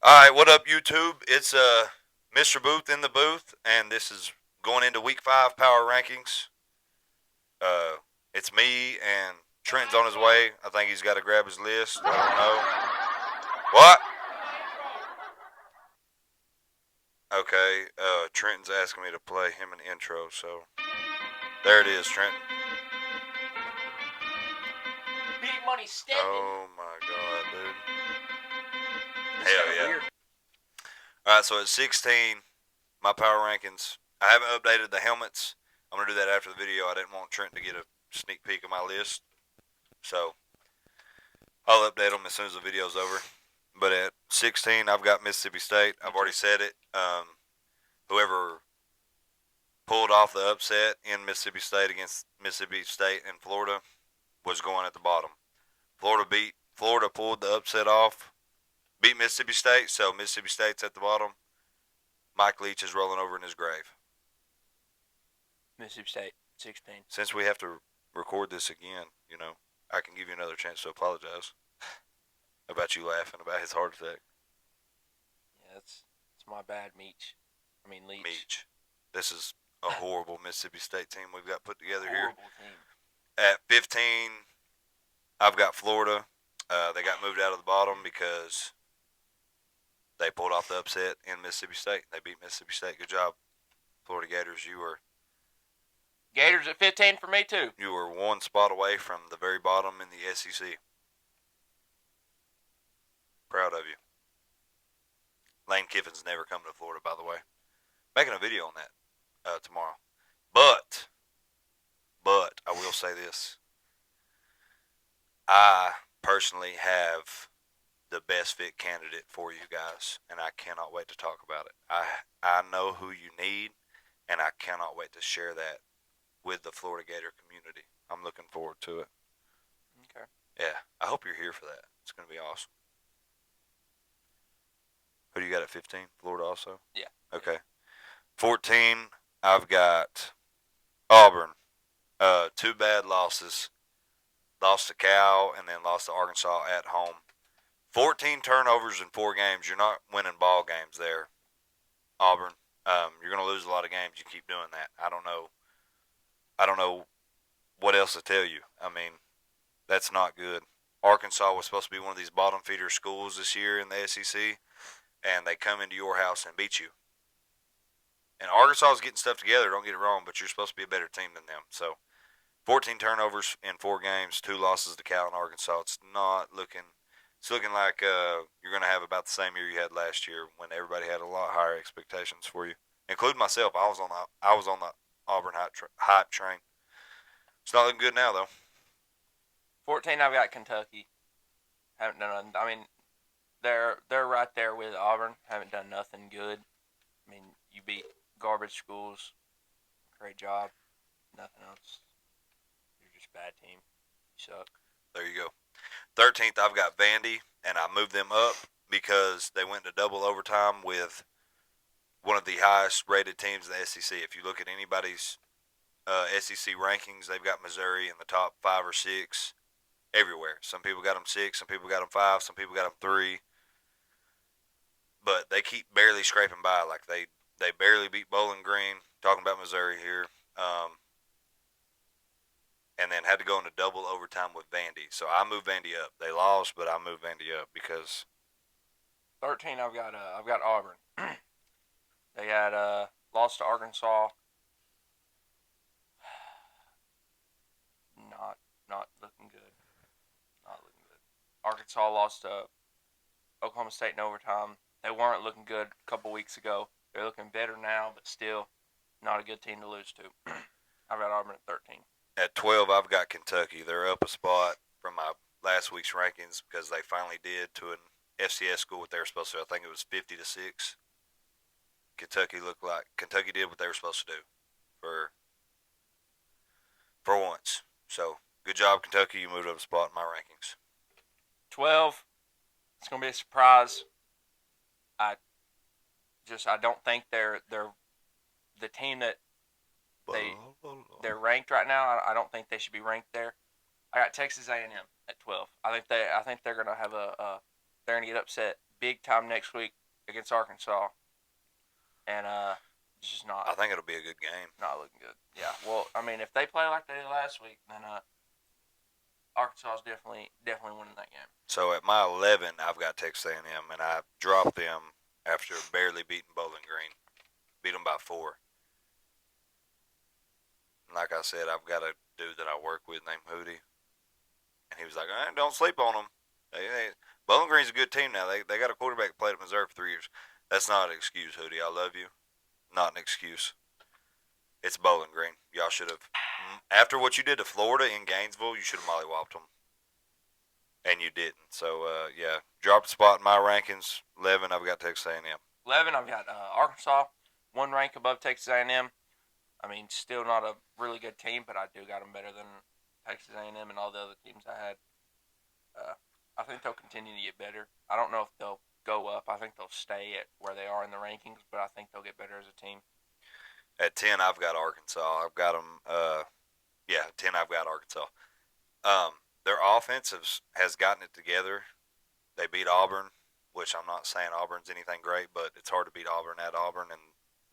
All right, what up, YouTube? It's Mr. Booth in the booth, and this is going into Week 5 Power Rankings. Uh, it's me, and Trenton's on his way. I think he's got to grab his list. I don't know. What? Okay, Trenton's asking me to play him an intro, so there it is, Trenton. Big money stepping. Oh my god, dude. This is Hell kinda yeah. weird. All right, so at 16, my power rankings. I haven't updated the helmets. I'm gonna do that after the video. I didn't want Trent to get a sneak peek of my list, so I'll update them as soon as the video's over. But at 16, I've got Mississippi State. I've already said it. Whoever pulled off the upset in Mississippi State against Mississippi State and Florida was going at the bottom. Florida pulled the upset off, beat Mississippi State, so Mississippi State's at the bottom. Mike Leach is rolling over in his grave. Mississippi State, 16. Since we have to record this again, I can give you another chance to apologize about you laughing about his heart attack. Yeah, it's my bad, Leach. Meach. This is a horrible Mississippi State team we've got put together here. Horrible team. At 15, I've got Florida. They got moved out of the bottom because they pulled off the upset in Mississippi State. They beat Mississippi State. Good job, Florida Gators. Gators at 15 for me, too. You were one spot away from the very bottom in the SEC. Proud of you. Lane Kiffin's never come to Florida, by the way. Making a video on that tomorrow. But I will say this. I personally have the best fit candidate for you guys, and I cannot wait to talk about it. I know who you need, and I cannot wait to share that with the Florida Gator community. I'm looking forward to it. Okay. Yeah, I hope you're here for that. It's going to be awesome. Who do you got at 15? Florida also? Yeah. Okay. 14, I've got Auburn. 2 bad losses. Lost to Cal and then lost to Arkansas at home. 14 turnovers in 4 games. You're not winning ball games there, Auburn. You're going to lose a lot of games. You keep doing that. I don't know what else to tell you. That's not good. Arkansas was supposed to be one of these bottom feeder schools this year in the SEC, and they come into your house and beat you. And Arkansas is getting stuff together, don't get it wrong, but you're supposed to be a better team than them. So 14 turnovers in 4 games, 2 losses to Cal and Arkansas. It's looking like you're going to have about the same year you had last year when everybody had a lot higher expectations for you, including myself. I was on the Auburn hype train. It's not looking good now, though. 14, I've got Kentucky. Haven't done nothing. They're right there with Auburn. Haven't done nothing good. You beat garbage schools. Great job. Nothing else. You're just a bad team. You suck. There you go. 13th, I've got Vandy, and I moved them up because they went to double overtime with one of the highest rated teams in the SEC. If you look at anybody's SEC rankings, they've got Missouri in the top 5 or 6 everywhere. Some people got them 6, some people got them 5, some people got them 3. But they keep barely scraping by. Like they barely beat Bowling Green. Talking about Missouri here. And then had to go into double overtime with Vandy. So I moved Vandy up. They lost, but I moved Vandy up because 13, I've got Auburn. They had lost to Arkansas. Not looking good. Not looking good. Arkansas lost to Oklahoma State in overtime. They weren't looking good a couple weeks ago. They're looking better now, but still not a good team to lose to. I've got Auburn at 13. At 12, I've got Kentucky. They're up a spot from my last week's rankings because they finally did to an FCS school what they were supposed to. I think it was 50-6. Kentucky did what they were supposed to do for once. So good job, Kentucky. You moved up a spot in my rankings. 12. It's gonna be a surprise. I don't think they're the team that they're ranked right now. I don't think they should be ranked there. I got Texas A&M at 12. I think they're gonna have they're gonna get upset big time next week against Arkansas, and it's just I think it'll be a good game. not looking good. Yeah. Well, I mean, if they play like they did last week, then Arkansas is definitely winning that game. So at my 11, I've got Texas A&M, and I dropped them after barely beating Bowling Green. Beat them by 4. Like I said, I've got a dude that I work with named Hootie, and he was like, "Don't sleep on them. Bowling Green's a good team now. They got a quarterback that played at Missouri for 3 years. That's not an excuse, Hootie. I love you. Not an excuse. It's Bowling Green. Y'all should have, after what you did to Florida in Gainesville, you should have mollywopped them, and you didn't. So yeah, dropped a spot in my rankings. 11, I've got Texas A&M. 11, I've got Arkansas, 1 rank above Texas A&M. I mean, still not a really good team, but I do got them better than Texas A&M and all the other teams I had. I think they'll continue to get better. I don't know if they'll go up. I think they'll stay at where they are in the rankings, but I think they'll get better as a team. At 10, I've got Arkansas. I've got them. 10, I've got Arkansas. Their offense has gotten it together. They beat Auburn, which I'm not saying Auburn's anything great, but it's hard to beat Auburn at Auburn, and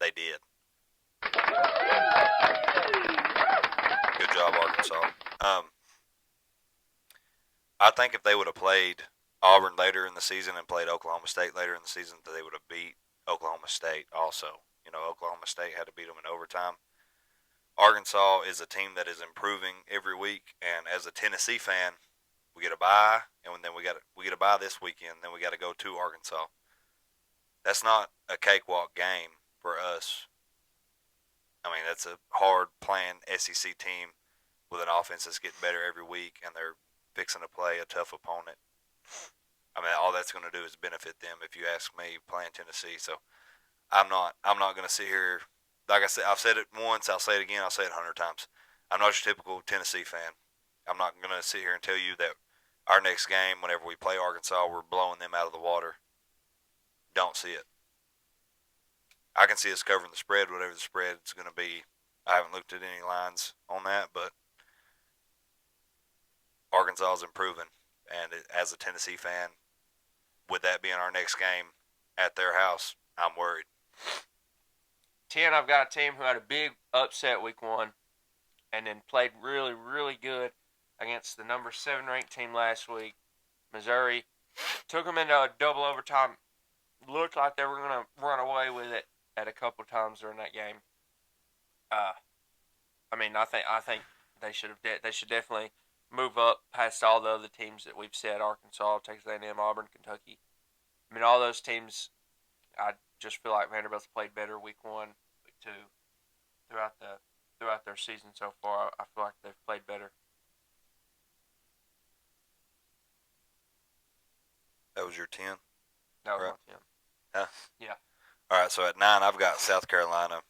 they did. Good job, Arkansas. I think if they would have played Auburn later in the season and played Oklahoma State later in the season, that they would have beat Oklahoma State also. Oklahoma State had to beat them in overtime. Arkansas is a team that is improving every week, and as a Tennessee fan, we get a bye, and then we get a bye this weekend. Then we got to go to Arkansas. That's not a cakewalk game for us. I mean, that's a hard playing SEC team with an offense that's getting better every week, and they're fixing to play a tough opponent. I mean, all that's going to do is benefit them, if you ask me, playing Tennessee. So I'm not going to sit here. Like I said, I've said it once. I'll say it again. I'll say it 100 times. I'm not your typical Tennessee fan. I'm not going to sit here and tell you that our next game, whenever we play Arkansas, we're blowing them out of the water. Don't see it. I can see us covering the spread, whatever the spread's going to be. I haven't looked at any lines on that, but Arkansas is improving. And as a Tennessee fan, with that being our next game at their house, I'm worried. 10, I've got a team who had a big upset week 1 and then played really, really good against the number 7 ranked team last week, Missouri. Took them into a double overtime. Looked like they were going to run away with it at a couple times during that game. I mean, I think they should definitely move up past all the other teams that we've said: Arkansas, Texas A&M, Auburn, Kentucky. I mean, all those teams. I just feel like Vanderbilt's played better week 1, week 2, throughout their season so far. I feel like they've played better. That was your 10? That was right. my 10. Huh? Yeah. All right, so at 9, I've got South Carolina.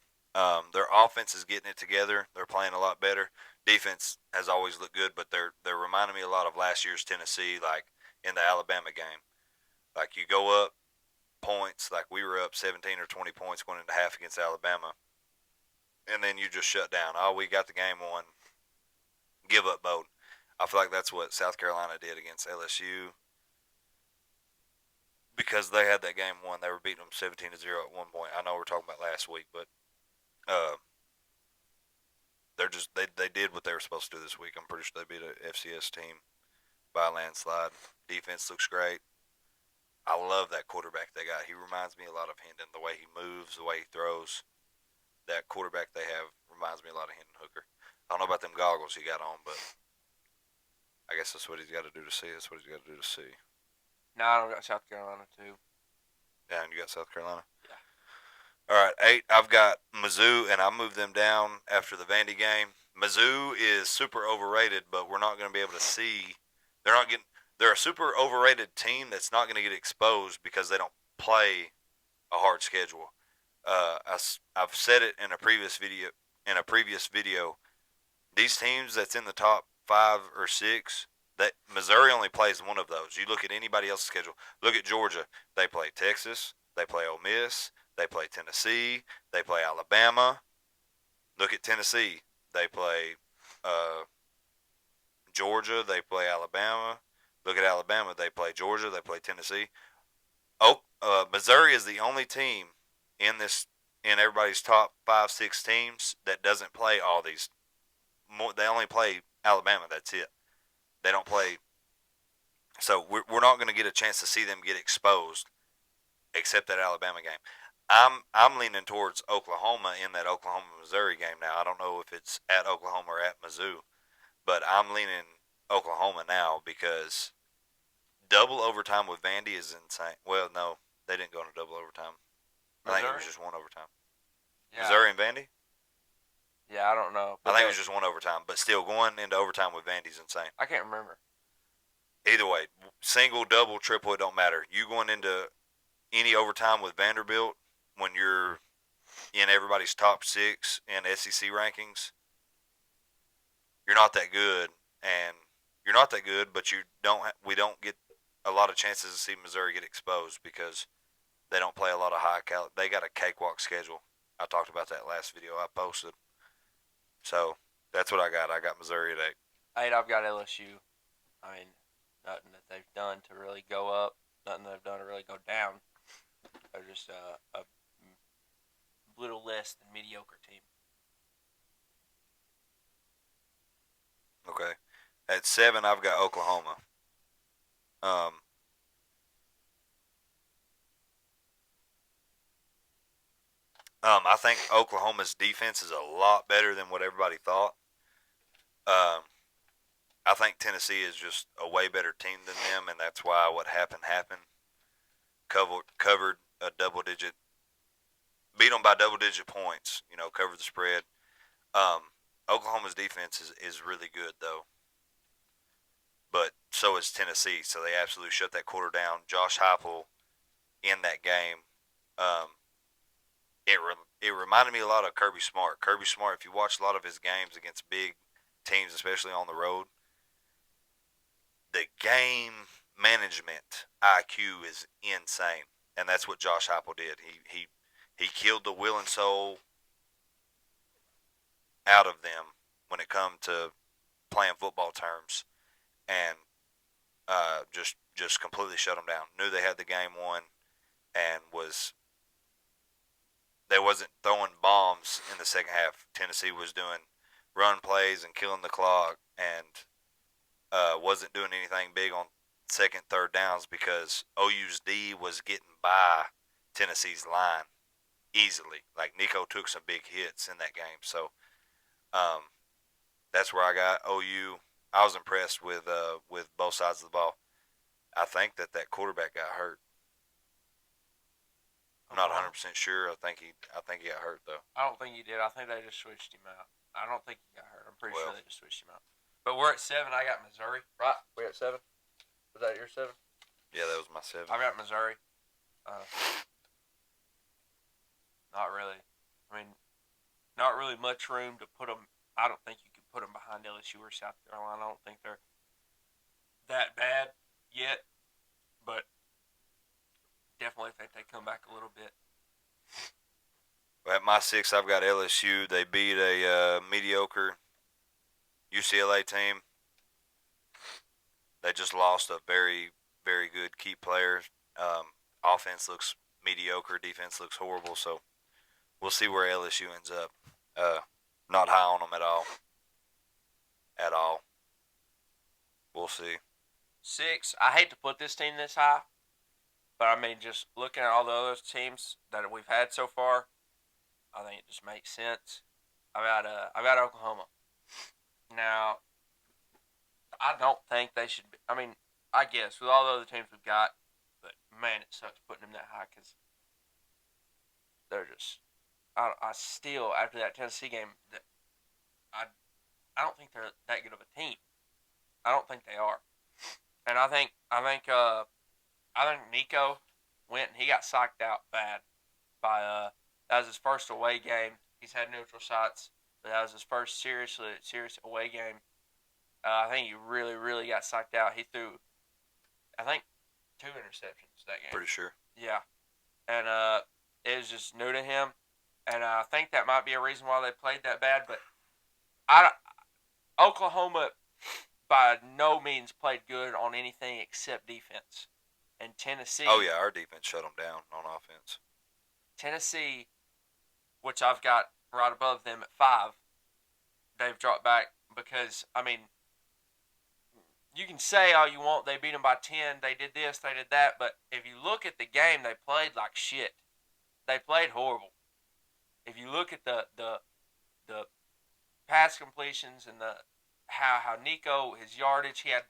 Their offense is getting it together. They're playing a lot better. Defense has always looked good, but they're reminding me a lot of last year's Tennessee, like in the Alabama game. Like you go up points, like we were up 17 or 20 points going into half against Alabama, and then you just shut down. Oh, we got the game won. Give up mode. I feel like that's what South Carolina did against LSU. Because they had that game won, they were beating them 17-0 at one point. I know we're talking about last week, but they did what they were supposed to do this week. I'm pretty sure they beat a FCS team by a landslide. Defense looks great. I love that quarterback they got. He reminds me a lot of Hendon. The way he moves, the way he throws. That quarterback they have reminds me a lot of Hendon Hooker. I don't know about them goggles he got on, but I guess that's what he's got to do to see. That's what he's got to do to see. No, I don't got South Carolina too. Yeah, and you got South Carolina? Yeah. All right, 8, I've got Mizzou, and I moved them down after the Vandy game. Mizzou is super overrated, but we're not going to be able to see. They're a super overrated team that's not going to get exposed because they don't play a hard schedule. I've said it in a previous video. These teams that's in the top 5 or 6, that Missouri only plays one of those. You look at anybody else's schedule. Look at Georgia. They play Texas. They play Ole Miss. They play Tennessee. They play Alabama. Look at Tennessee. They play Georgia. They play Alabama. Look at Alabama. They play Georgia. They play Tennessee. Missouri is the only team in everybody's top 5-6 teams that doesn't play all these. They only play Alabama. That's it. They don't play. So we're not going to get a chance to see them get exposed, except that Alabama game. I'm leaning towards Oklahoma in that Oklahoma Missouri game now. I don't know if it's at Oklahoma or at Mizzou, but I'm leaning Oklahoma now because double overtime with Vandy is insane. Well, no, they didn't go into double overtime. I think it was just one overtime. Yeah. Missouri and Vandy? Yeah, I don't know. I think it was just one overtime, but still going into overtime with Vandy's insane. I can't remember. Either way, single, double, triple, it don't matter. You going into any overtime with Vanderbilt when you're in everybody's top 6 in SEC rankings, you're not that good, and you're not that good, but we don't get a lot of chances to see Missouri get exposed because they don't play a lot of they got a cakewalk schedule. I talked about that last video I posted. So that's what I got. I got Missouri at 8. 8, I've got LSU. I mean, nothing that they've done to really go up, nothing they've done to really go down. They're just a little less than mediocre team. Okay. At 7, I've got Oklahoma. I think Oklahoma's defense is a lot better than what everybody thought. I think Tennessee is just a way better team than them, and that's why what happened. Covered a double-digit, beat them by double-digit points. Covered the spread. Oklahoma's defense is really good though, but so is Tennessee. So they absolutely shut that quarter down. Josh Heupel in that game. It reminded me a lot of Kirby Smart. Kirby Smart, if you watch a lot of his games against big teams, especially on the road, the game management IQ is insane, and that's what Josh Heupel did. He killed the will and soul out of them when it come to playing football terms, and just completely shut them down. Knew they had the game won, and they wasn't throwing bombs in the second half. Tennessee was doing run plays and killing the clock, and wasn't doing anything big on second, third downs because OU's D was getting by Tennessee's line easily. Like Nico took some big hits in that game, so that's where I got OU. I was impressed with both sides of the ball. I think that quarterback got hurt. I'm not 100% sure. I think he got hurt though. I don't think he did. I think they just switched him out. I don't think he got hurt. I'm pretty sure they just switched him out. But we're at 7. I got Missouri. Right? We're at 7. Was that your 7? Yeah, that was my 7. I got Missouri. Not really. I mean, not really much room to put them. I don't think you could put them behind LSU or South Carolina. I don't think they're that bad yet, but definitely think they come back a little bit. At my 6, I've got LSU. They beat a mediocre UCLA team. They just lost a very, very good key player. Offense looks mediocre. Defense looks horrible. So we'll see where LSU ends up. Not high on them at all. At all. We'll see. 6. I hate to put this team this high, but I mean, just looking at all the other teams that we've had so far, I think it just makes sense. I've got Oklahoma. Now, I don't think they should be. I mean, I guess with all the other teams we've got, but man, it sucks putting them that high because they're just. I still, after that Tennessee game, I don't think they're that good of a team. I don't think they are, and I think Nico went and he got psyched out bad by that was his first away game. He's had neutral sites, but that was his first serious away game. I think he really, really got psyched out. He threw, I think, 2 interceptions that game. Pretty sure. Yeah, and it was just new to him, and I think that might be a reason why they played that bad. But Oklahoma by no means played good on anything except defense, And Tennessee. Oh yeah, our defense shut them down on offense. Tennessee, which I've got right above them at 5, they've dropped back because, I mean, you can say all you want, they beat them by 10, they did this, they did that, but if you look at the game, they played like shit. They played horrible. If you look at the pass completions and the how Nico, his yardage, he had,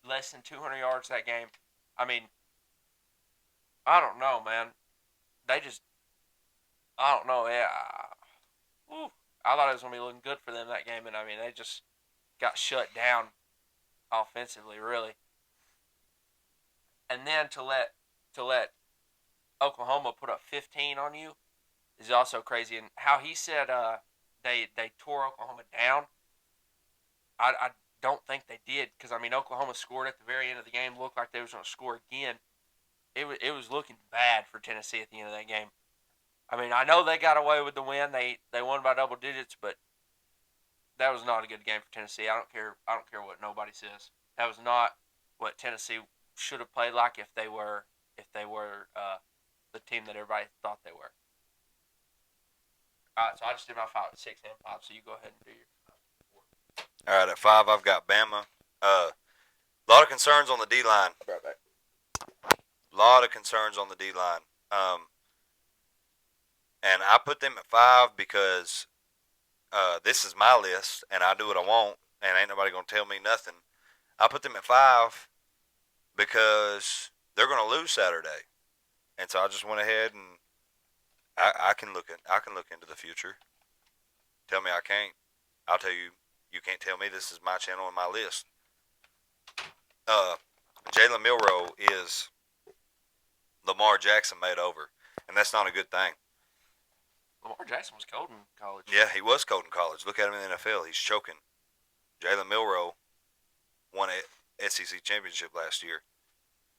less than 200 yards that game. I mean, I don't know, man. They just, I don't know. Yeah, I thought it was going to be looking good for them that game, and I mean, they just got shut down offensively, really. And then to let Oklahoma put up 15 on you is also crazy. And how he said they tore Oklahoma down, I don't think they did, because I mean, Oklahoma scored at the very end of the game, looked like they was going to score again. It was looking bad for Tennessee at the end of that game. I mean, I know they got away with the win. They won by double digits, but that was not a good game for Tennessee. I don't care what nobody says. That was not what Tennessee should have played like if they were the team that everybody thought they were. All right, so I just did my 5, 6, and 5. So you go ahead and do your 4. All right, at 5 I've got Bama. A lot of concerns on the D line. I'll be right back. A lot of concerns on the D line. And I put them at 5 because this is my list, and I do what I want, and ain't nobody gonna tell me nothing. I put them at 5 because they're gonna lose Saturday, and so I just went ahead and I can look into the future. Tell me I can't. I'll tell you. You can't tell me. This is my channel and my list. Jalen Milroe is Lamar Jackson made over, and that's not a good thing. Lamar Jackson was cold in college. Yeah, he was cold in college. Look at him in the NFL. He's choking. Jalen Milroe won a SEC championship last year.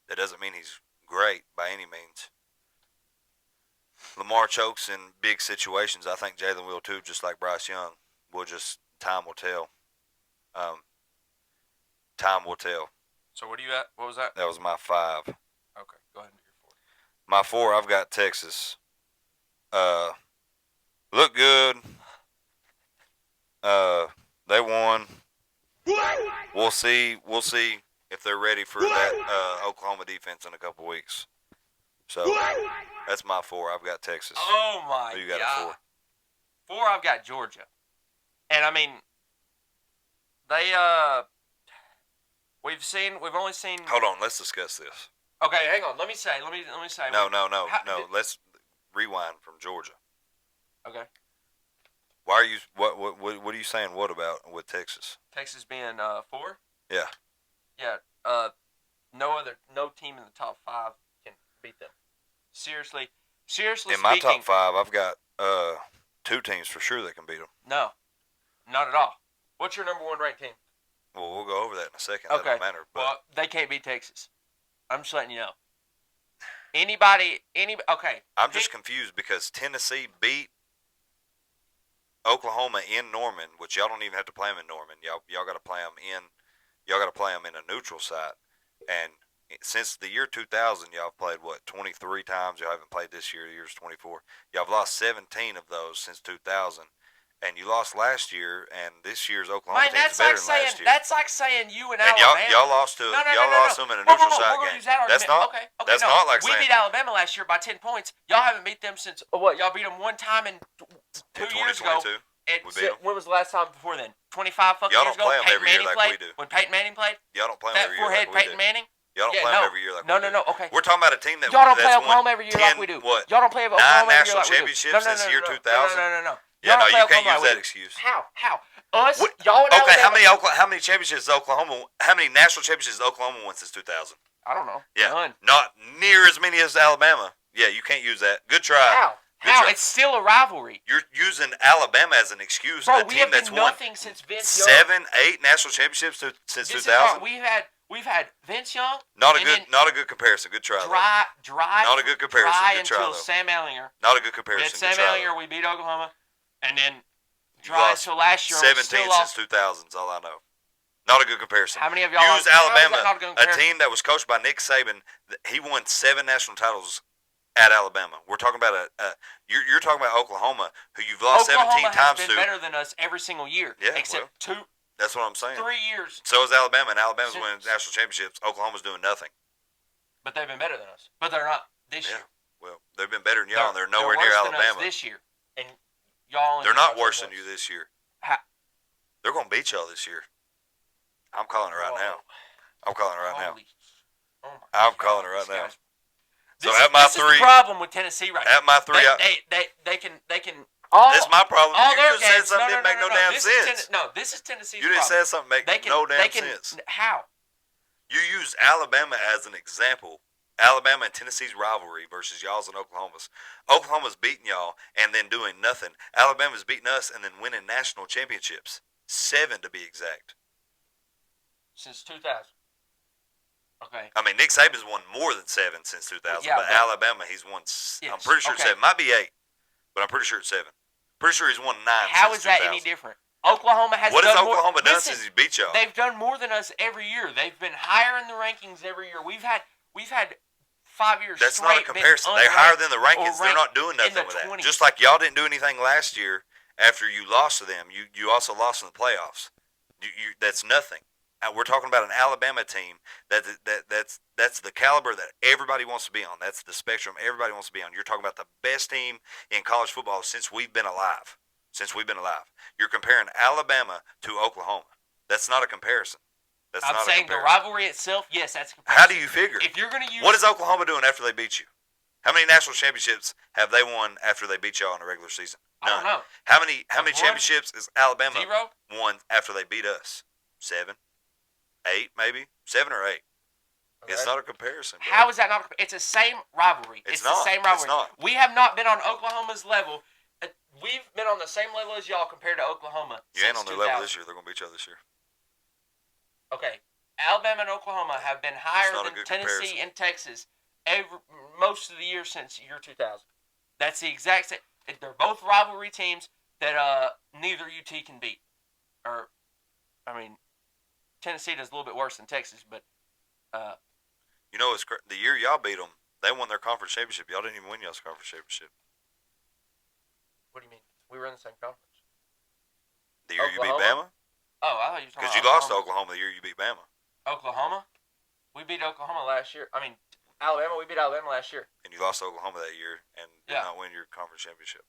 That doesn't mean he's great by any means. Lamar chokes in big situations. I think Jalen will too, just like Bryce Young. Time will tell. Time will tell. So what are you at? What was that? That was my 5. Okay, go ahead and do your 4. My 4, I've got Texas. Look good. They won. We'll see if they're ready for that Oklahoma defense in a couple weeks. So that's my 4. I've got Texas. Oh my Who you got God. at 4? 4, I've got Georgia. And I mean, they we've only seen. Hold on, let's discuss this. Okay, hang on. Let me say. No. Let's rewind from Georgia. Okay. Why are you what are you saying? What about with Texas? Texas being 4. Yeah. Yeah. No team in the top 5 can beat them. Seriously. In my top 5, I've got 2 teams for sure that can beat them. No, not at all. What's your number 1 ranked team? Well, we'll go over that in a second. Okay. That don't matter. But well, they can't beat Texas. I'm just letting you know. Okay. I'm just confused because Tennessee beat Oklahoma in Norman, which y'all don't even have to play them in Norman. Y'all got to play them in a neutral site. And since the year 2000, y'all have played 23 times. Y'all haven't played this year. The year's 24. Y'all have lost 17 of those since 2000. And you lost last year, and this year's Oklahoma team is better than last year. That's like saying you and Alabama. And y'all lost to lost them in a neutral site game. That's not like saying we beat Alabama last year by 10 points. Y'all haven't beat them since Y'all beat them one time in 2 years ago. We beat them. When was the last time before then? 25 fucking y'all years don't ago. play them every year like we do. When Peyton Manning played. Y'all don't play them every year like we do. Peyton Manning. Y'all don't play them every year like we do. No. Okay. We're talking about a team that y'all don't play that's Oklahoma won every year like we do. What? Y'all don't play Oklahoma 9 every national year like we do. championships since the year 2000. No. Yeah, no, you can't use that like excuse. How? Us? What? Y'all and Okay, Alabama. how many championships does Oklahoma? How many national championships has Oklahoma won since 2000? I don't know. Yeah, None. not near as many as Alabama. Yeah, you can't use that. Good try. How? It's still a rivalry. You're using Alabama as an excuse. Bro, a we team have that's been won nothing since Vince Young. 7, 8 national championships since 2000. We've had Vince Young. Not a good comparison. Good try. Dry. Not a good comparison. Good try until though. Sam Ehlinger. Not a good comparison. Sam Ehlinger, we beat Oklahoma, and then dry until last year. 17 since 2000 is all I know. Not a good comparison. How many of y'all use Alabama, not a good a comparison? team that was coached by Nick Saban. He won 7 national titles at Alabama. We're talking about you're talking about Oklahoma, who you've lost Oklahoma 17 times has to. been better than us every single year, Yeah, except that's what I'm saying. 3 years. So is Alabama, and Alabama's winning national championships. Oklahoma's doing nothing. But they've been better than us. But they're not this year. Well, they've been better than y'all, and they're nowhere worse near than Alabama. us this year, and y'all. They're not worse than you this year. How? They're going to beat y'all this year. I'm calling it right now. I'm calling it right now. Oh my I'm calling it right now. So this, at my this three, is the problem with Tennessee right now. at my three, they can. That's my problem. All You just said something that didn't make no damn sense. This is Tennessee's You just problem. said something that make no damn sense. How? You use Alabama as an example. Alabama and Tennessee's rivalry versus y'all's and Oklahoma's. Oklahoma's beating y'all and then doing nothing. Alabama's beating us and then winning national championships. 7 to be exact. Since 2000. Okay. I mean, Nick Saban's won more than 7 since 2000, Yeah, but Alabama, he's won. Yes, I'm pretty sure it's 7. Might be 8, but I'm pretty sure it's 7. Pretty sure he's won 9. How since is that 2000. any different? Oklahoma has. What has done Oklahoma more, done listen, since he beat y'all? They've done more than us every year. They've been higher in the rankings every year. We've had 5 years. That's straight not a comparison. They're higher than the rankings. They're not doing nothing with 20s. that. Just like y'all didn't do anything last year after you lost to them. You also lost in the playoffs. That's nothing. We're talking about an Alabama team that's the caliber that everybody wants to be on. That's the spectrum everybody wants to be on. You're talking about the best team in college football since we've been alive. You're comparing Alabama to Oklahoma. That's not a comparison. I'm saying the rivalry itself, yes, that's a comparison. How do you figure? If you're going to use... What is Oklahoma doing after they beat you? How many national championships have they won after they beat y'all in the regular season? None. I don't know. How many championships is Alabama 0? won after they beat us? 7? 8 maybe? 7 or 8. Okay. It's not a comparison. Bro. How is that not? It's the same rivalry. It's the same rivalry. It's not. We have not been on Oklahoma's level. We've been on the same level as y'all compared to Oklahoma. You ain't on their level this year. They're going to beat y'all this year. Okay. Alabama and Oklahoma have been higher than Tennessee and Texas most of the year since year 2000. That's the exact same. They're both rivalry teams that neither UT can beat. Tennessee does a little bit worse than Texas, but... it's the year y'all beat them, they won their conference championship. Y'all didn't even win y'all's conference championship. What do you mean? We were in the same conference. The year you beat Bama? Oh, I thought you were talking about Because you lost to Oklahoma the year you beat Bama. Oklahoma? We beat Oklahoma last year. Alabama, we beat Alabama last year. And you lost to Oklahoma that year and did not win your conference championship.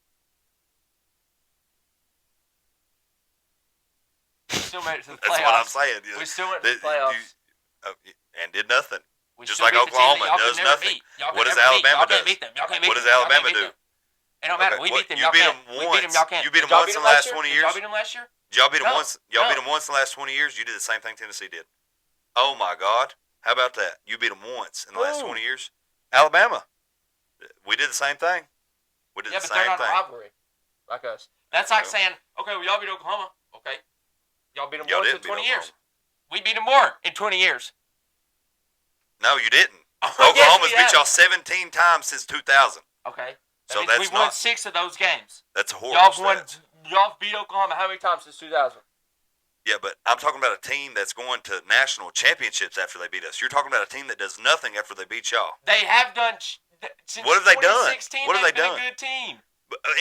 We still made it to the playoffs. That's what I'm saying. We still went to the playoffs. And did nothing. Just like beat Oklahoma does nothing. What does Alabama do? What does Alabama do? It don't matter. We beat them. You beat them once. You beat them once in the last 20 years. Y'all beat them last year? Y'all beat them once. Y'all beat them once in the last 20 years. You did the same thing Tennessee did. Oh my God! How about that? You beat them once in the last 20 years. Alabama. We did the same thing. We did the same thing. Yeah, but they're not a rivalry like us. That's like saying, okay, well, y'all beat Oklahoma. Okay, y'all beat them once in 20 years. We beat them more in 20 years. No, you didn't. Oklahoma's beat y'all 17 times since 2000. Okay. So we've won 6 of those games. That's a horrible stats. Y'all beat Oklahoma how many times since 2000? Yeah, but I'm talking about a team that's going to national championships after they beat us. You're talking about a team that does nothing after they beat y'all. They have done since what have they done? 2016. What have they done? Been a good team.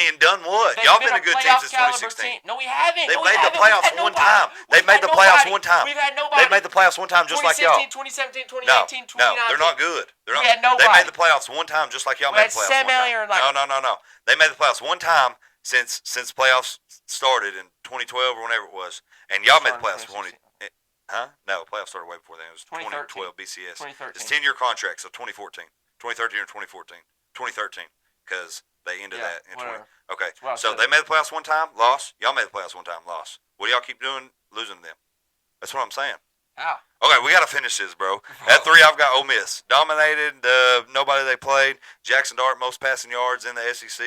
And done what? Y'all been a good team since 2016. No, we haven't. They've made the playoffs one time. They've made the playoffs one time. We've had nobody. They've made the playoffs one time just like y'all. 2017, 2018, 2019. No, they're not good. We had nobody. They made the playoffs one time just like y'all made the playoffs one time. No. They made the playoffs one time since playoffs started in 2012 or whenever it was. And y'all made the playoffs 20. Huh? No, the playoffs started way before then. It was 2012 BCS. 2013. It's 10-year contract, so 2014. 2013 or 2014. 2013. Because they ended that in 20. Okay, so they made the playoffs one time, lost. Y'all made the playoffs one time, lost. What do y'all keep doing? Losing them. That's what I'm saying. How? Okay, we got to finish this, bro. At 3, I've got Ole Miss. Dominated nobody they played. Jackson Dart, most passing yards in the SEC.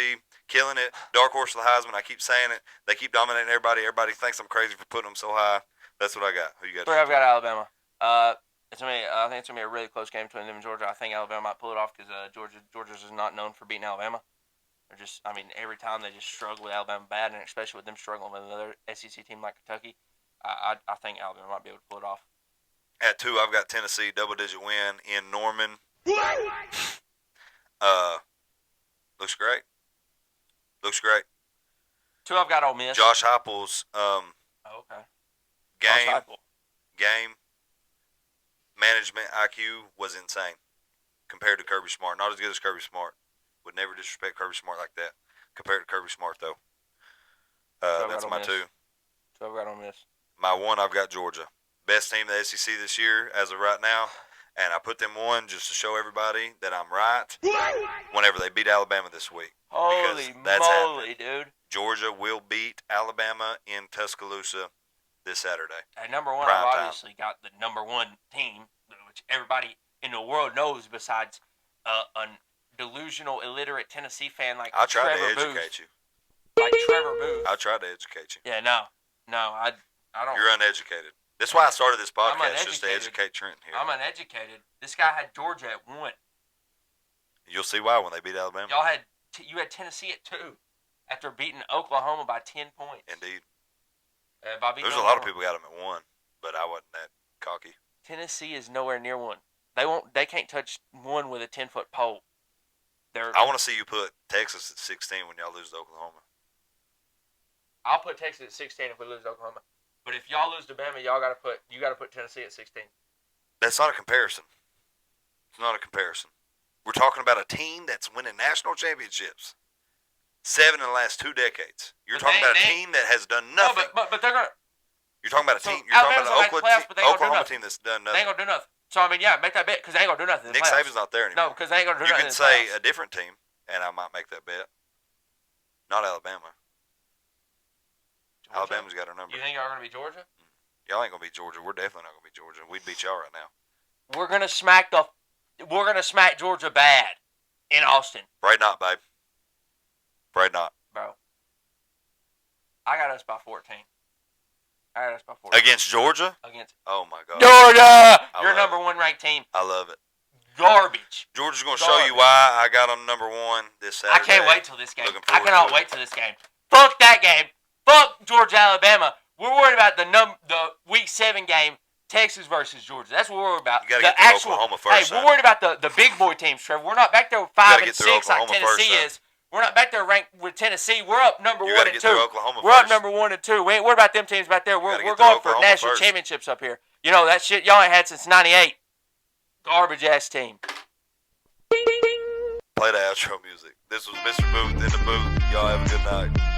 Killing it. Dark horse of the Heisman. I keep saying it. They keep dominating everybody. Everybody thinks I'm crazy for putting them so high. That's what I got. Who you got? 3, I've got Alabama. I think it's gonna be a really close game between them and Georgia. I think Alabama might pull it off because Georgia's is not known for beating Alabama. Every time they just struggle with Alabama bad, and especially with them struggling with another SEC team like Kentucky. I think Alabama might be able to pull it off. At 2, I've got Tennessee double-digit win in Norman. Looks great. Looks great. 2, I've got Ole Miss. Josh Heupel's okay. game management IQ was insane compared to Kirby Smart. Not as good as Kirby Smart. Would never disrespect Kirby Smart like that. Compared to Kirby Smart, though. That's my 2. 2, I've got Ole Miss. My 1, I've got Georgia. Best team in the SEC this year as of right now. And I put them 1 just to show everybody that I'm right whenever they beat Alabama this week. Holy moly, dude. Georgia will beat Alabama in Tuscaloosa this Saturday. At number 1, Prime I've time. obviously got the number 1 team, which everybody in the world knows besides a delusional, illiterate Tennessee fan like I tried Trevor to educate Booth. you. Like Trevor Booth. I tried to educate you. Yeah, no, I don't. You're uneducated. That's why I started this I'm podcast, just to uneducated. educate Trenton here. I'm uneducated. This guy had Georgia at 1. You'll see why when they beat Alabama. You had Tennessee at 2 after beating Oklahoma by 10 points. Indeed. There's There's a lot of people got them at 1, but I wasn't that cocky. Tennessee is nowhere near 1. They can't touch 1 with a 10-foot pole. I want to see you put Texas at 16 when y'all lose to Oklahoma. I'll put Texas at 16 if we lose to Oklahoma. But if y'all lose to Bama, you got to put Tennessee at 16. That's not a comparison. It's not a comparison. We're talking about a team that's winning national championships. 7 in the last 2 decades. You're talking about a team that has done nothing. No, but they're gonna. You're talking about a team. You're talking Alabama's about an Oklahoma team that's done nothing. They ain't gonna do nothing. So I mean, yeah, make that bet because they ain't gonna do nothing. Nick Saban's not there anymore. No, because they ain't gonna do you nothing. You can say a different team, and I might make that bet. Not Alabama. Georgia? Alabama's got our number. You think y'all are gonna be Georgia? Y'all ain't gonna beat Georgia. We're definitely not gonna beat Georgia. We'd beat y'all right now. We're gonna smack Georgia bad in Austin. Right not, babe. Right not. Bro. I got us by 14. Against Georgia? Against. Oh my God. Georgia! Your number 1 ranked team. I love it. Garbage. Georgia's gonna show you why I got them number 1 this Saturday. I can't wait till this game. Looking I forward cannot to it. wait till this game. Fuck that game. Fuck Georgia, Alabama. We're worried about the week 7 game, Texas versus Georgia. That's what we're worried about. You gotta get through Oklahoma first. Hey, we're worried about the big boy teams, Trevor. We're not back there with 5 and 6 like Tennessee is. We're not back there ranked with Tennessee. We're up number 1 and 2. We're up number 1 and 2. We ain't worried about them teams back there. We're going for national championships up here. You know that shit y'all ain't had since '98. Garbage ass team. Play the outro music. This was Mr. Booth in the booth. Y'all have a good night.